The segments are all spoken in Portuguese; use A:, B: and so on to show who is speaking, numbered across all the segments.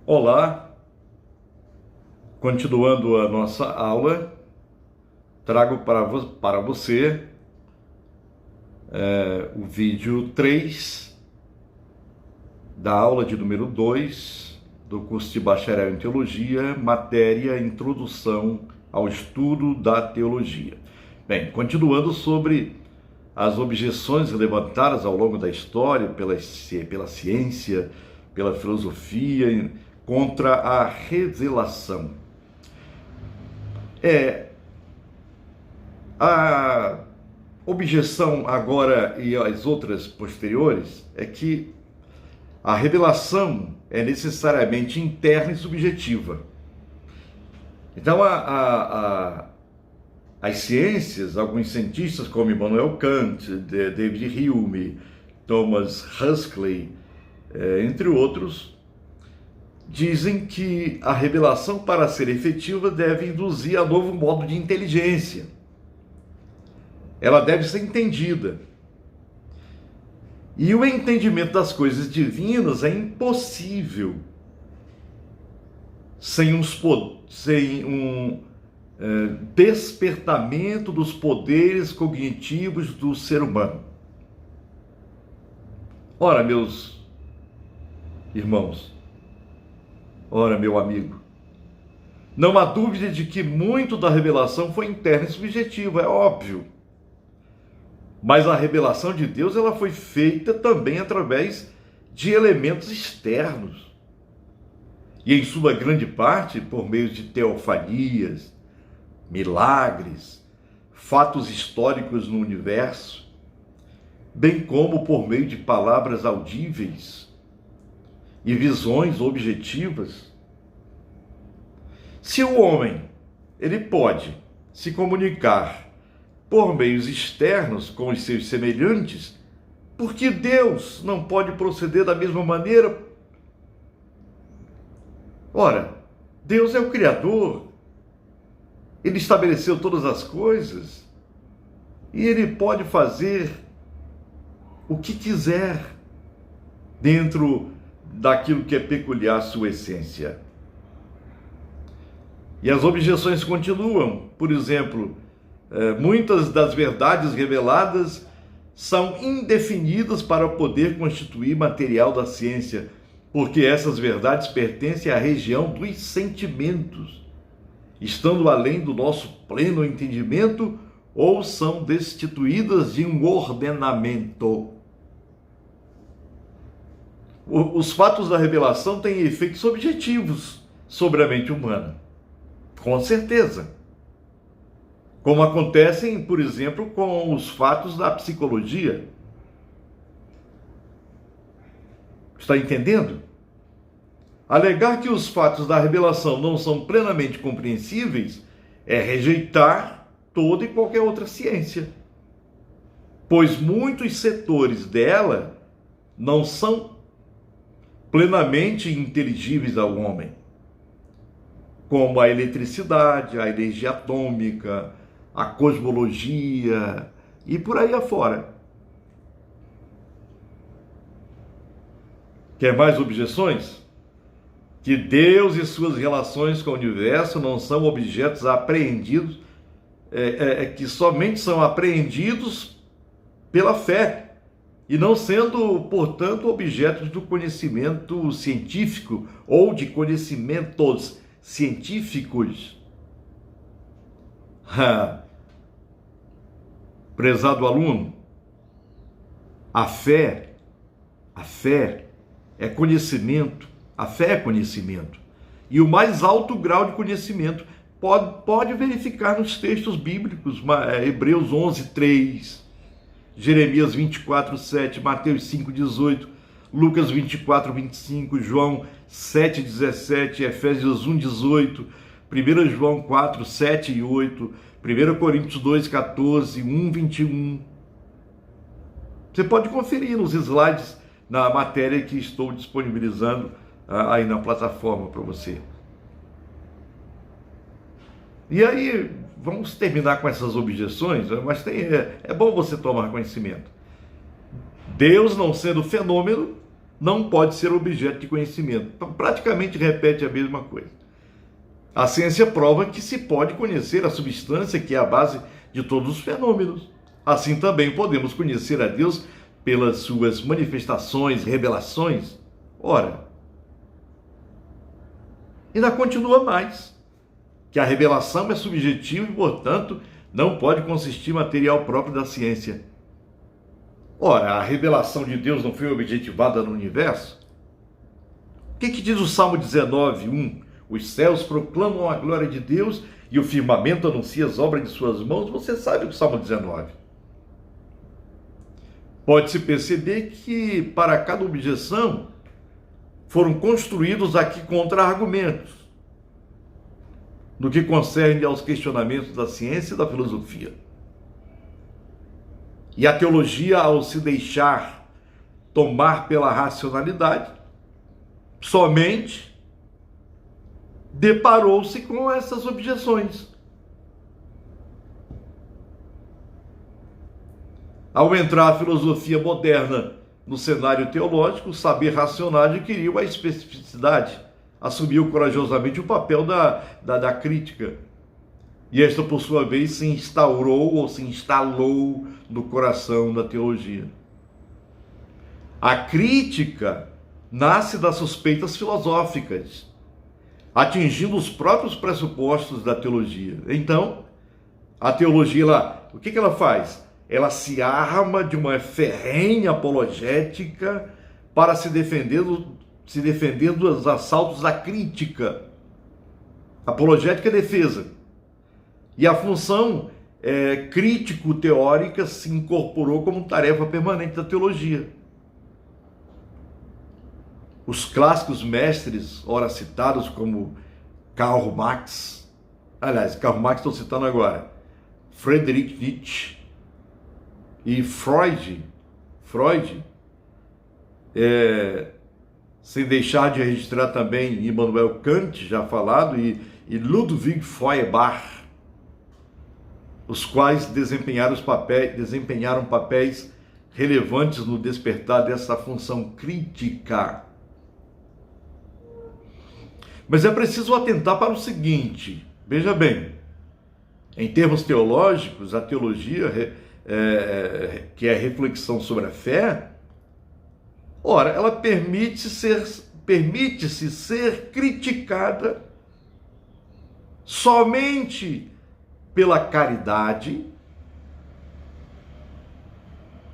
A: Olá, continuando a nossa aula, trago para você o vídeo 3 da aula de número 2 do curso de Bacharel em Teologia, matéria Introdução ao Estudo da Teologia. Bem, continuando sobre as objeções levantadas ao longo da história pela ciência, pela filosofia, contra a revelação. A objeção agora e as outras posteriores é que a revelação é necessariamente interna e subjetiva. Então, as ciências, alguns cientistas como Immanuel Kant, David Hume, Thomas Huxley, entre outros, dizem que a revelação, para ser efetiva, deve induzir a novo modo de inteligência. Ela deve ser entendida. E o entendimento das coisas divinas é impossível sem um despertamento dos poderes cognitivos do ser humano. Ora, meus irmãos, ora, meu amigo, não há dúvida de que muito da revelação foi interna e subjetiva, é óbvio. Mas a revelação de Deus, ela foi feita também através de elementos externos. E em sua grande parte por meio de teofanias, milagres, fatos históricos no universo, bem como por meio de palavras audíveis e visões objetivas. Se o homem, ele pode se comunicar por meios externos com os seus semelhantes, por que Deus não pode proceder da mesma maneira? Ora, Deus é o Criador, Ele estabeleceu todas as coisas e Ele pode fazer o que quiser dentro daquilo que é peculiar à sua essência. E as objeções continuam. Por exemplo, muitas das verdades reveladas são indefinidas para poder constituir material da ciência, porque essas verdades pertencem à região dos sentimentos, estando além do nosso pleno entendimento, ou são destituídas de um ordenamento. Os fatos da revelação têm efeitos objetivos sobre a mente humana, com certeza. Como acontecem, por exemplo, com os fatos da psicologia. Está entendendo? Alegar que os fatos da revelação não são plenamente compreensíveis é rejeitar toda e qualquer outra ciência, pois muitos setores dela não são plenamente inteligíveis ao homem, como a eletricidade, a energia atômica, a cosmologia e por aí afora. Quer mais objeções? Que Deus e suas relações com o universo não são objetos apreendidos, que somente são apreendidos pela fé, e não sendo, portanto, objetos do conhecimento científico ou de conhecimentos científicos. Prezado aluno, a fé é conhecimento, a fé é conhecimento, e o mais alto grau de conhecimento pode verificar nos textos bíblicos, Hebreus 11:3, Jeremias 24:7, Mateus 5:18, Lucas 24:25, João 7:17, Efésios 1:18, 1 João 4:7 e 8, 1 Coríntios 2:14, 1:21. Você pode conferir nos slides na matéria que estou disponibilizando aí na plataforma para você. E aí, vamos terminar com essas objeções, mas é bom você tomar conhecimento. Deus, não sendo fenômeno, não pode ser objeto de conhecimento. Praticamente repete a mesma coisa. A ciência prova que se pode conhecer a substância que é a base de todos os fenômenos. Assim também podemos conhecer a Deus pelas suas manifestações, revelações. Ora, ainda continua mais, que a revelação é subjetiva e, portanto, não pode consistir em material próprio da ciência. Ora, a revelação de Deus não foi objetivada no universo? O que diz o Salmo 19:1? Os céus proclamam a glória de Deus e o firmamento anuncia as obras de suas mãos. Você sabe o Salmo 19. Pode-se perceber que, para cada objeção, foram construídos aqui contra-argumentos, no que concerne aos questionamentos da ciência e da filosofia. E a teologia, ao se deixar tomar pela racionalidade, somente deparou-se com essas objeções. Ao entrar a filosofia moderna no cenário teológico, o saber racional adquiriu a especificidade, assumiu corajosamente o papel da crítica. E esta, por sua vez, se instaurou ou se instalou no coração da teologia. A crítica nasce das suspeitas filosóficas, atingindo os próprios pressupostos da teologia. Então, a teologia, o que ela faz? Ela se arma de uma ferrenha apologética para se defender dos assaltos da crítica. Apologética é defesa. E a função crítico-teórica se incorporou como tarefa permanente da teologia. Os clássicos mestres, ora citados como Karl Marx, Karl Marx estou citando agora, Friedrich Nietzsche e Freud, sem deixar de registrar também Immanuel Kant, já falado, e Ludwig Feuerbach, os quais desempenharam papéis relevantes no despertar dessa função crítica. Mas é preciso atentar para o seguinte, veja bem, em termos teológicos, a teologia, que é a reflexão sobre a fé, ora, ela permite-se ser criticada somente pela caridade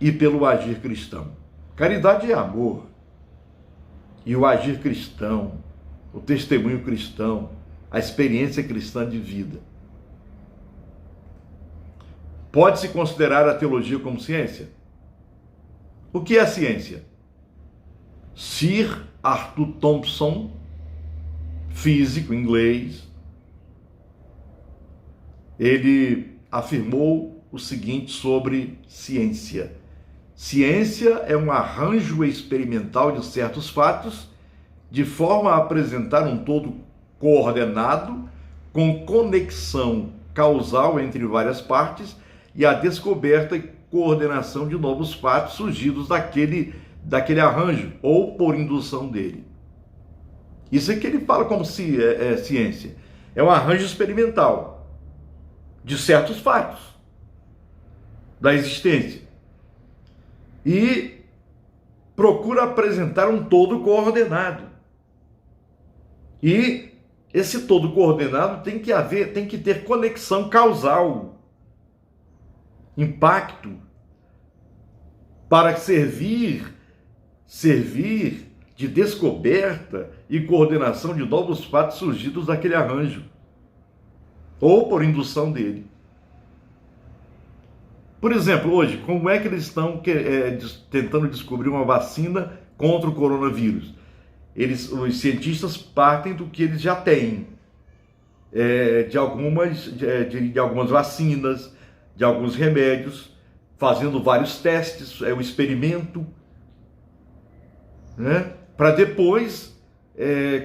A: e pelo agir cristão. Caridade é amor, e o agir cristão, o testemunho cristão, a experiência cristã de vida. Pode-se considerar a teologia como ciência? O que é a ciência? Sir Arthur Thompson, físico inglês, ele afirmou o seguinte sobre ciência. Ciência é um arranjo experimental de certos fatos, de forma a apresentar um todo coordenado, com conexão causal entre várias partes e a descoberta e coordenação de novos fatos surgidos daquele arranjo, ou por indução dele. Isso é que ele fala como se é ciência. É um arranjo experimental de certos fatos da existência. E procura apresentar um todo coordenado. E esse todo coordenado tem que ter conexão causal, impacto, para servir de descoberta e coordenação de novos fatos surgidos daquele arranjo, ou por indução dele. Por exemplo, hoje, como é que eles estão tentando descobrir uma vacina contra o coronavírus? Os cientistas partem do que eles já têm, de algumas vacinas, de alguns remédios, fazendo vários testes, o experimento, né? Para depois,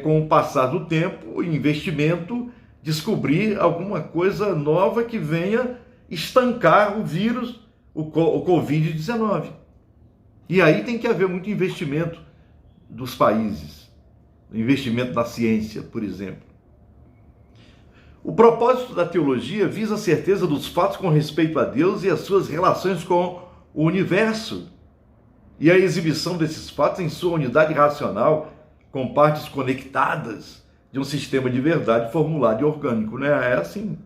A: com o passar do tempo, o investimento, descobrir alguma coisa nova que venha estancar o vírus, o Covid-19. E aí tem que haver muito investimento dos países, o investimento na ciência, por exemplo. O propósito da teologia visa a certeza dos fatos com respeito a Deus e as suas relações com o universo, e a exibição desses fatos em sua unidade racional, com partes conectadas de um sistema de verdade formulado e orgânico, né? É assim.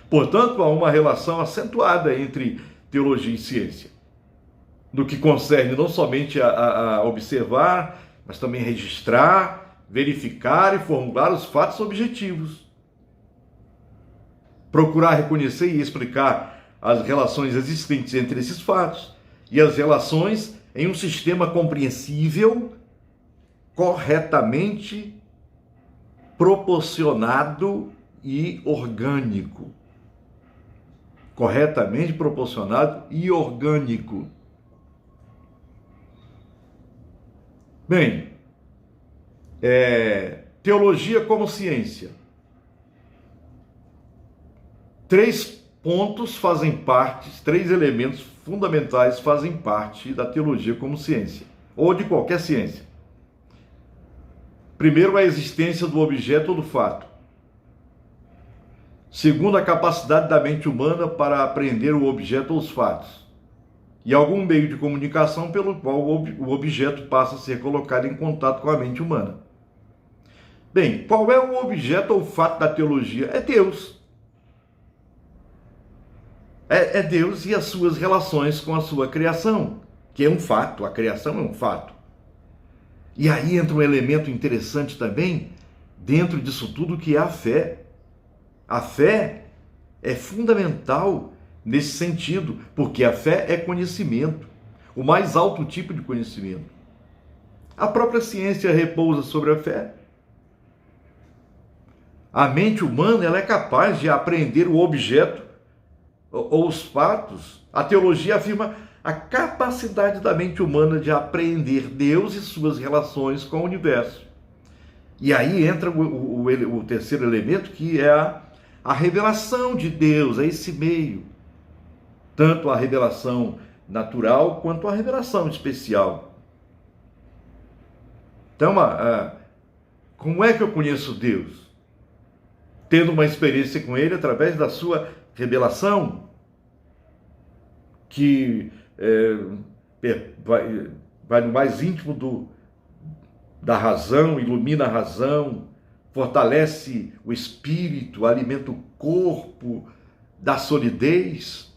A: Portanto, há uma relação acentuada entre teologia e ciência, no que concerne não somente a observar, mas também registrar, verificar e formular os fatos objetivos. Procurar reconhecer e explicar as relações existentes entre esses fatos e as relações em um sistema compreensível, corretamente proporcionado e orgânico. Corretamente proporcionado e orgânico. Bem, teologia como ciência. 3 pontos fazem parte, 3 elementos fundamentais fazem parte da teologia como ciência, ou de qualquer ciência. Primeiro, a existência do objeto ou do fato. Segundo, a capacidade da mente humana para apreender o objeto ou os fatos. E algum meio de comunicação pelo qual o objeto passa a ser colocado em contato com a mente humana. Bem, qual é o objeto ou fato da teologia? É Deus. É Deus e as suas relações com a sua criação, que é um fato, a criação é um fato. E aí entra um elemento interessante também, dentro disso tudo, que é a fé. A fé é fundamental nesse sentido, porque a fé é conhecimento, o mais alto tipo de conhecimento. A própria ciência repousa sobre a fé. A mente humana, ela é capaz de apreender o objeto ou os fatos. A teologia afirma a capacidade da mente humana de apreender Deus e suas relações com o universo. E aí entra o terceiro elemento, que é a revelação de Deus, é esse meio. Tanto a revelação natural quanto a revelação especial. Então, como é que eu conheço Deus? Tendo uma experiência com Ele através da sua revelação, que vai no mais íntimo da razão, ilumina a razão, fortalece o espírito, alimenta o corpo da solidez.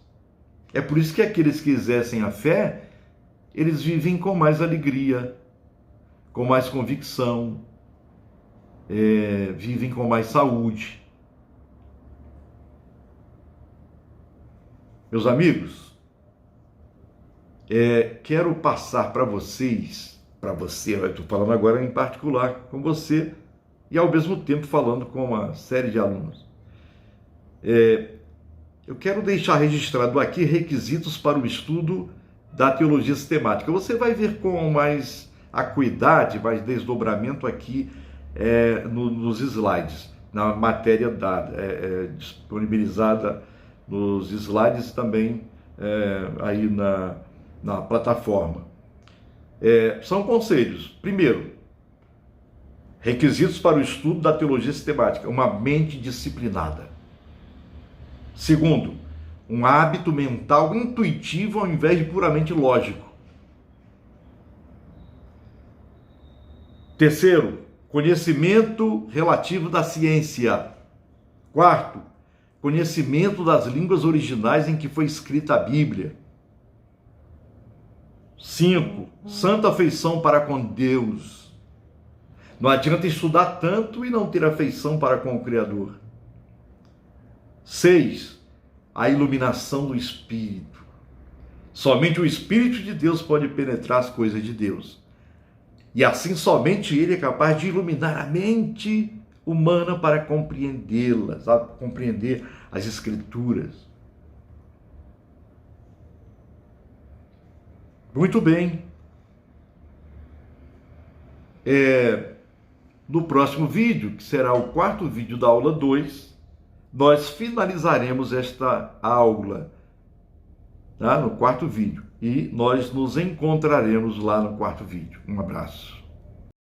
A: É por isso que aqueles que exercem a fé, eles vivem com mais alegria, com mais convicção, vivem com mais saúde. Meus amigos, quero passar para vocês, eu estou falando agora em particular com você, e ao mesmo tempo falando com uma série de alunos. Eu quero deixar registrado aqui requisitos para o estudo da teologia sistemática. Você vai ver com mais acuidade, mais desdobramento aqui nos slides, na matéria dada, disponibilizada nos slides também aí na plataforma. São conselhos. Primeiro, requisitos para o estudo da teologia sistemática: uma mente disciplinada. Segundo, um hábito mental intuitivo ao invés de puramente lógico. Terceiro, conhecimento relativo da ciência. Quarto, conhecimento das línguas originais em que foi escrita a Bíblia. 5. Santa afeição para com Deus. Não adianta estudar tanto e não ter afeição para com o Criador. 6. A iluminação do Espírito. Somente o Espírito de Deus pode penetrar as coisas de Deus. E assim somente Ele é capaz de iluminar a mente humana para compreendê-las, compreender as Escrituras. Muito bem. No próximo vídeo, que será o 4º vídeo da aula 2, nós finalizaremos esta aula, tá? No 4º vídeo. e nós nos encontraremos lá no quarto vídeo. Um abraço.